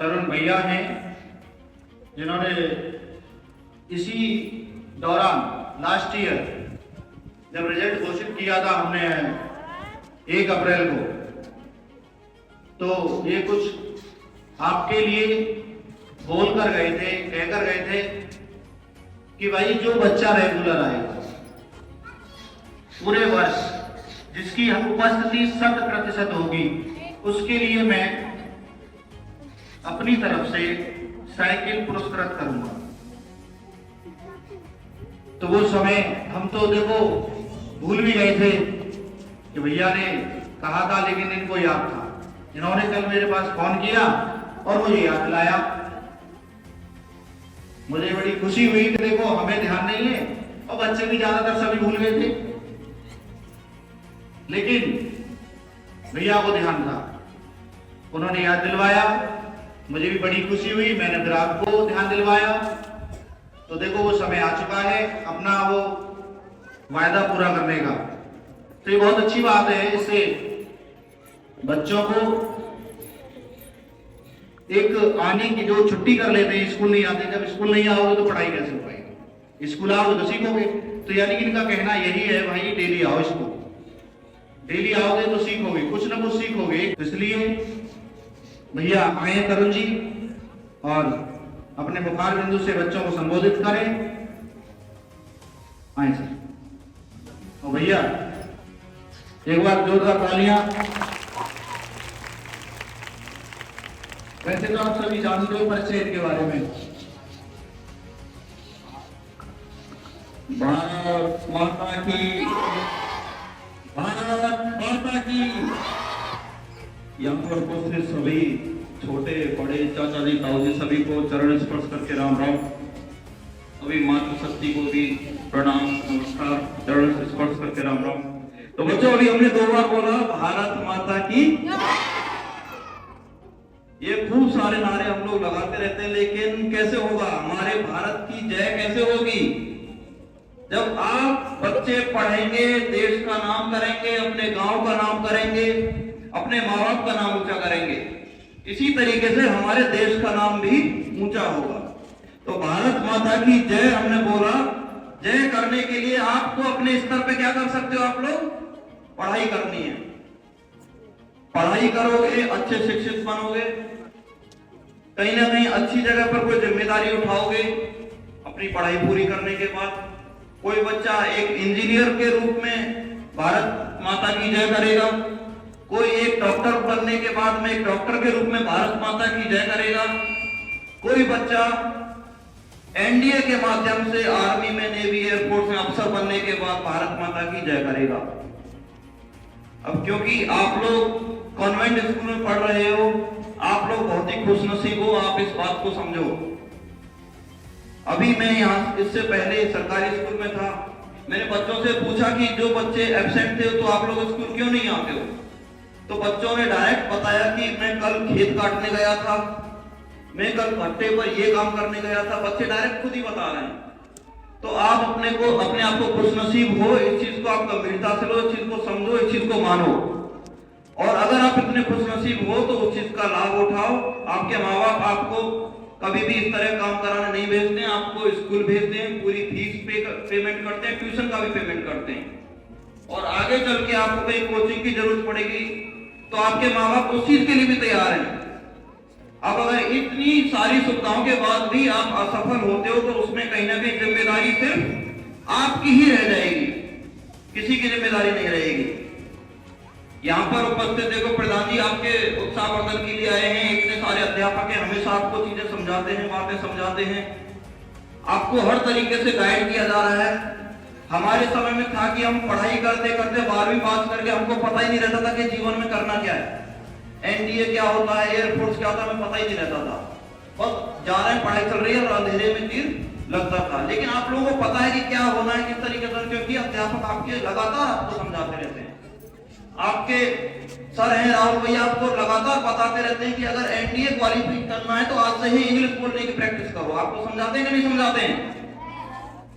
तरुण भैया हैं जिन्होंने इसी दौरान लास्ट ईयर जब रिजल्ट घोषित किया था हमने 1 अप्रैल को, तो ये कुछ आपके लिए बोल कर गए थे, कहकर गए थे कि भाई जो बच्चा रेगुलर आएगा पूरे वर्ष, जिसकी उपस्थिति 100% होगी, उसके लिए मैं अपनी तरफ से साइकिल पुरस्कृत करूंगा। तो वो समय हम तो देखो भूल भी गए थे कि भैया ने कहा था, लेकिन इनको याद था। इन्होंने कल मेरे पास फोन किया और मुझे याद दिलाया। मुझे बड़ी खुशी हुई कि देखो हमें ध्यान नहीं है और बच्चे भी ज्यादातर सभी भूल गए थे, लेकिन भैया को ध्यान था, उन्होंने याद दिलवाया। मुझे भी बड़ी खुशी हुई, मैंने फिर आपको ध्यान दिलवाया। तो देखो वो समय आ चुका है अपना वो वायदा पूरा करने का। तो ये बहुत अच्छी बात है, इससे बच्चों को एक आने की जो छुट्टी कर लेते हैं, स्कूल नहीं आते, जब स्कूल नहीं आओगे तो पढ़ाई कैसे हो पाएगी? स्कूल आओगे तो सीखोगे। तो यानी कि इनका कहना यही है, भाई डेली आओ, स्कूल डेली आओगे तो सीखोगे, कुछ ना कुछ सीखोगे। इसलिए भैया आए तरुण जी और अपने मुखार बिंदु से बच्चों को संबोधित करें। आए सर। और भैया एक बार जोरदार तालियां। वैसे तो आप सभी जानते हो परिचय के बारे में। भारत माता की, भारत माता की। यहाँ पर उपस्थित सभी छोटे बड़े चाचा जी ताऊ जी सभी को चरण स्पर्श करके राम राम। सभी मातृशक्ति को भी प्रणाम, नमस्कार, चरण स्पर्श करके राम राम। तो बच्चों अभी हमने 2 बार बोला भारत माता की। ये खूब सारे नारे हम लोग लगाते रहते हैं, लेकिन कैसे होगा? हमारे भारत की जय कैसे होगी? जब आप बच्चे पढ़ेंगे, देश का नाम करेंगे, अपने गांव का नाम करेंगे, अपने माँ बाप का नाम ऊंचा करेंगे, इसी तरीके से हमारे देश का नाम भी ऊंचा होगा। तो भारत माता की जय हमने बोला। जय करने के लिए आपको अपने स्तर पे क्या कर सकते हो? आप लोग पढ़ाई करनी है। पढ़ाई करोगे, अच्छे शिक्षित बनोगे, कहीं ना कहीं अच्छी जगह पर कोई जिम्मेदारी उठाओगे अपनी पढ़ाई पूरी करने के बाद। कोई बच्चा एक इंजीनियर के रूप में भारत माता की जय करेगा, कोई एक डॉक्टर बनने के बाद में एक डॉक्टर के रूप में भारत माता की जय करेगा, कोई बच्चा एनडीए के माध्यम से आर्मी में, नेवी, एयरफोर्स में अफसर बनने के बाद भारत माता की जय करेगा। अब क्योंकि आप लोग कॉन्वेंट स्कूल में पढ़ रहे हो, आप लोग बहुत ही खुशनसीब हो, आप इस बात को समझो। अभी मैं यहाँ इससे पहले सरकारी स्कूल में था, मैंने बच्चों से पूछा कि जो बच्चे एब्सेंट थे तो आप लोग स्कूल क्यों नहीं आते हो? तो बच्चों ने डायरेक्ट बताया कि मैं कल खेत काटने गया था, मैं कल भट्टे पर ये काम करने गया था। बच्चे डायरेक्ट खुद ही बता रहे हैं। तो आप अपने आप को खुशनसीब हो, इस चीज को आप गंभीरता से लो, इस चीज को समझो, इस चीज को मानो। और अगर आप इतने खुशनसीब हो तो उस चीज का लाभ उठाओ। आपके माँ बाप आपको कभी भी इस तरह काम कराने नहीं भेजते हैं, आपको स्कूल भेजते हैं, पूरी फीस पेमेंट करते हैं, ट्यूशन का भी पेमेंट करते हैं। और आगे चल के आपको कहीं कोचिंग की जरूरत पड़ेगी तो आपके माँ बाप उस चीज के लिए भी तैयार हैं। अब अगर इतनी सारी सुविधाओं के बाद भी आप असफल होते हो तो उसमें कहीं ना कहीं जिम्मेदारी सिर्फ आपकी ही रह जाएगी, किसी की जिम्मेदारी नहीं रहेगी। यहाँ पर उपस्थित देखो प्रधान जी आपके उत्साहवर्धन के लिए आए हैं, इतने सारे अध्यापक हैं, हमेशा आपको चीजें समझाते हैं, बातें समझाते हैं, आपको हर तरीके से गाइड किया जा रहा है। हमारे समय में था कि हम पढ़ाई करते करते 12वीं पास करके हमको पता ही नहीं रहता था कि जीवन में करना क्या है, एनडीए क्या होता है, एयरफोर्स क्या होता है, हमें पता ही नहीं रहता था। बस जा रहे हैं, पढ़ाई चल रही है और अंधेरे में तीर लगता था। लेकिन आप लोगों को पता है कि क्या होना है, किस तरीके से, क्योंकि अध्यापक आपके लगातार आपको समझाते रहते हैं। आपके सर हैं राहुल भैया, आपको लगातार बताते रहते हैं कि अगर एनडीए क्वालिफाई करना है तो आज से ही इंग्लिश बोलने की प्रैक्टिस करो। आपको समझाते हैं कि नहीं समझाते हैं?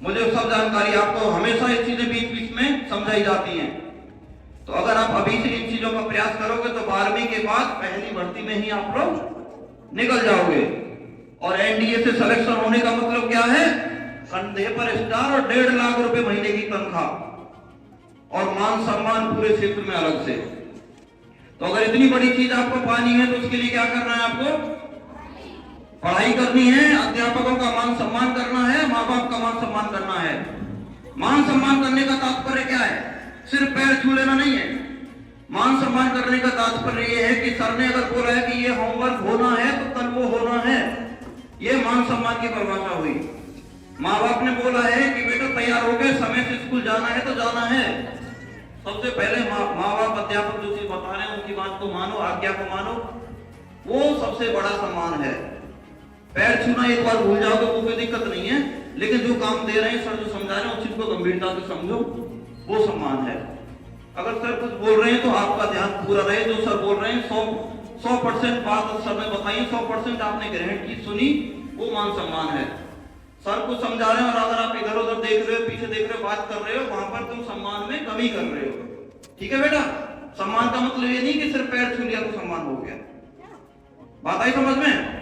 मुझे सब जानकारी आपको हमेशा ये चीजें बीच बीच में समझाई जाती हैं। तो अगर आप अभी से इन चीजों का प्रयास करोगे तो 12वीं के बाद पहली भर्ती में ही आप लोग निकल जाओगे। और एनडीए से सिलेक्शन होने का मतलब क्या है? कंधे पर स्टार और 1.5 लाख रुपए महीने की तनख्वाह और मान सम्मान पूरे क्षेत्र में अलग से। तो अगर इतनी बड़ी चीज आपको पानी है तो उसके लिए क्या करना है? आपको पढ़ाई करनी है, अध्यापकों का मान सम्मान करना है, माँ बाप का मान सम्मान करना है। मान सम्मान करने का तात्पर्य क्या है? सिर्फ पैर छू लेना नहीं है। मान सम्मान करने का तात्पर्य यह है कि सर ने अगर बोला है कि ये होमवर्क होना है तो कल वो होना है। ये मान सम्मान की परिभाषा हुई। माँ बाप ने बोला है कि बेटा तैयार हो गए, समय से स्कूल जाना है तो जाना है। सबसे पहले माँ बाप अध्यापक जो चीज बता रहे हैं उनकी बात को मानो, आज्ञा को मानो, वो सबसे बड़ा सम्मान है। पैर छूना एक बार भूल जाओ तो कोई दिक्कत नहीं है, लेकिन जो काम दे रहे हैं सर, जो समझा रहे हैं उस चीज को गंभीरता से समझो, वो सम्मान है। अगर सर कुछ बोल रहे हैं तो आपका ध्यान पूरा रहे। जो सर बोल रहे हैं 100% बात सर ने बताई, 100% आपने ग्रहण की, सुनी, वो मान सम्मान है। सर को समझा रहे हैं और अगर आप इधर उधर देख रहे हो, पीछे देख रहे हो, बात कर रहे हो, वहां पर तुम सम्मान में कमी कर रहे हो। ठीक है बेटा? सम्मान का मतलब ये नहीं कि सिर्फ पैर छू लिया तो सम्मान हो गया। बात आई समझ में?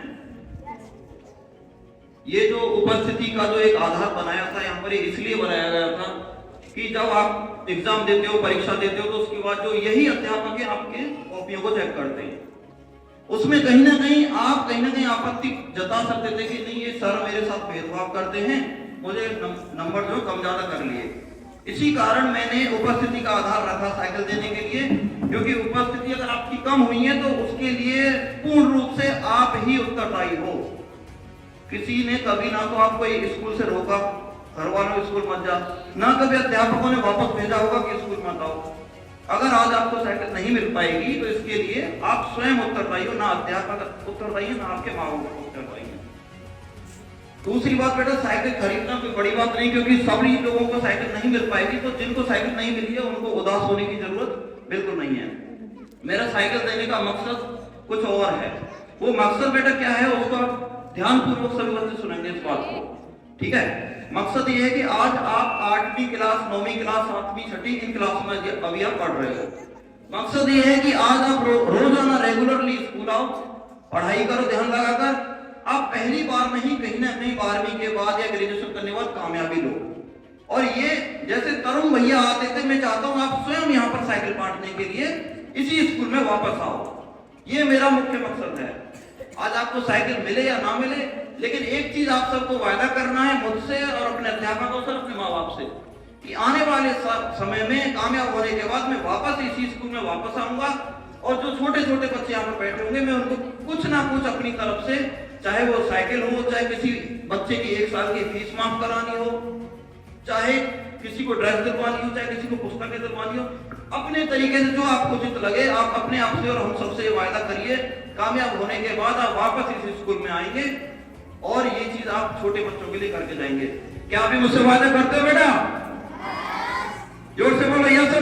ये जो उपस्थिति का जो एक आधार बनाया था यहाँ पर, इसलिए बनाया गया था कि जब आप एग्जाम देते हो, परीक्षा देते हो, तो उसके बाद जो यही अध्यापक है आपके कॉपियों को चेक करते हैं। उसमें कहीं ना कहीं आपत्ति जता सकते थे कि नहीं, ये सर मेरे साथ भेदभाव करते हैं, मुझे नंबर जो कम ज्यादा कर लिए। इसी कारण मैंने उपस्थिति का आधार रखा साइकिल देने के लिए, क्योंकि उपस्थिति अगर आपकी कम हुई है तो उसके लिए पूर्ण रूप से आप ही उत्तरदायी हो। किसी ने कभी ना तो आपको स्कूल से रोका, घर वालों स्कूल मत जा, ना कभी अध्यापकों ने वापस भेजा होगा कि स्कूल मत आओ। अगर आज आपको साइकिल नहीं मिल पाएगी तो इसके लिए आप स्वयं उत्तरदायी हो, ना अध्यापक उत्तरदायी है, ना आपके माँ बाप उत्तरदायी है। दूसरी बात बेटा, साइकिल खरीदना कोई बड़ी बात नहीं, क्योंकि सभी लोगों को साइकिल नहीं मिल पाएगी। तो जिनको साइकिल नहीं मिली है उनको उदास होने की जरूरत बिल्कुल नहीं है। मेरा साइकिल देने का मकसद कुछ और है। वो मकसद बेटा क्या है, उसको ध्यानपूर्वक सभी बच्चे सुनेंगे इस बात को। ठीक है? मकसद ये है कि आज आप 8वीं क्लास, 9वीं क्लास, 7वीं, 6वीं इन क्लास में अभी आप पढ़ रहे हो। मकसद ये है कि आज आप रोजाना रेगुलरली स्कूल आओ, पढ़ाई करो ध्यान लगाकर। आप पहली बार नहीं, कहीं ना कहीं 12वीं के बाद या ग्रेजुएशन करने के बाद कामयाबी लो। और ये जैसे तरुण भैया आते थे, मैं चाहता हूं आप स्वयं यहाँ पर साइकिल बांटने के लिए इसी स्कूल में वापस आओ। ये मेरा मुख्य मकसद है। आज आपको साइकिल मिले या ना मिले, लेकिन एक चीज आप सबको वायदा करना है मुझसे और अपने अध्यापकों से, अपने माँ बाप से, कि आने वाले समय में कामयाब होने के बाद मैं वापस इसी स्कूल में वापस आऊंगा। और जो छोटे छोटे बच्चे यहाँ पर बैठे होंगे, मैं उनको कुछ ना कुछ अपनी तरफ से, चाहे वो साइकिल हो, चाहे किसी बच्चे की 1 साल की फीस माफ करानी हो, चाहे किसी को ड्रेस दिलवानी हो, चाहे किसी को पुस्तकें दिलवानी हो, अपने तरीके से जो आपको उचित लगे, आप अपने आप से और हम सबसे वायदा करिए, कामयाब होने के बाद आप वापस इस स्कूल में आएंगे और ये चीज आप छोटे बच्चों के लिए करके जाएंगे। क्या आप भी मुझसे वायदा करते हो बेटा? जोर से बोलो यस।